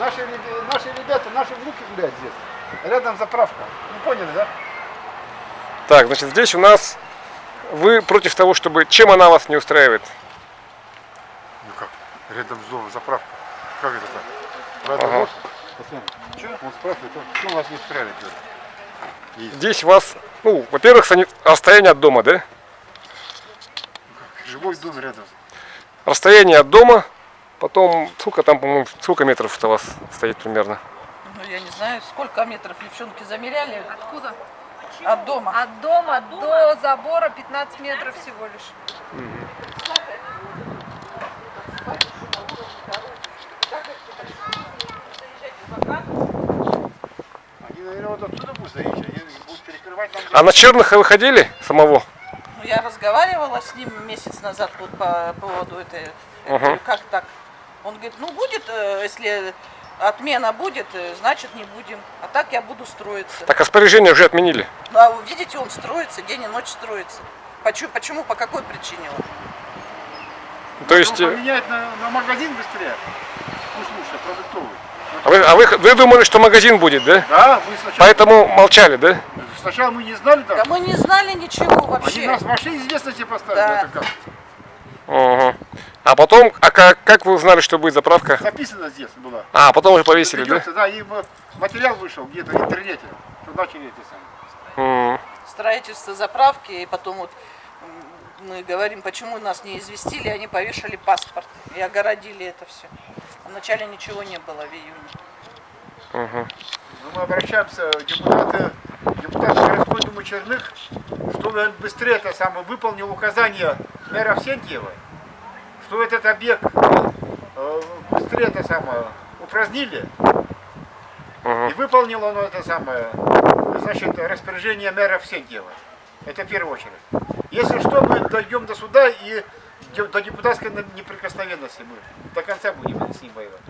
Наши ребята, наши внуки гуляют здесь. Рядом заправка. Ну поняли, да? Так, значит, здесь у нас вы против того, чтобы... Чем она вас не устраивает? Ну как? Рядом с домом заправка. Как это так? Ага. Вот. Что? Он спрашивает, что у вас не устраивает? Здесь вас, ну, во-первых, расстояние от дома, да? Живой дом рядом. Расстояние от дома, потом, сколько там, по-моему, сколько метров это у вас стоит примерно? Ну, я не знаю, сколько метров девчонки замеряли. Откуда? От дома. От дома до забора 15 метров всего лишь. Они, наверное, вот оттуда будут заезжать. Они будут перекрывать нам. А на Черных вы ходили самого? Ну, я разговаривала с ним месяц назад вот по поводу этой. Я Ага. говорю, как так? Он говорит, ну будет, если отмена будет, значит не будем. А так я буду строиться. Так распоряжение уже отменили. Ну, а вы видите, он строится, день и ночь строится. Почему, по какой причине? Вот? То есть, Поменять на магазин быстрее. Ну слушай, продуктовый. вы думали, что магазин будет, да? Да, мы сначала. Поэтому молчали, да? Сначала мы не знали, Да да? мы не знали ничего Они вообще. нас вообще известности поставили. Да. Это как? Ага. А потом, как вы узнали, что будет заправка? Записано здесь было. А, потом уже повесили, да? Придется, да? И материал вышел где-то в интернете, что начали эти самые. Строительство заправки, и потом вот мы говорим, почему нас не известили, они повешали паспорт и огородили это все. Вначале ничего не было в июне. Но мы обращаемся, депутаты городской думы Черных, чтобы он быстрее это самое выполнил указания мэра Авсентьева, что этот объект быстрее это самое упразднили. И выполнил он это самое, значит, распоряжение мэра Авсентьева. Это в первую очередь. Если что, мы дойдем до суда и до депутатской неприкосновенности мы до конца будем с ним воевать.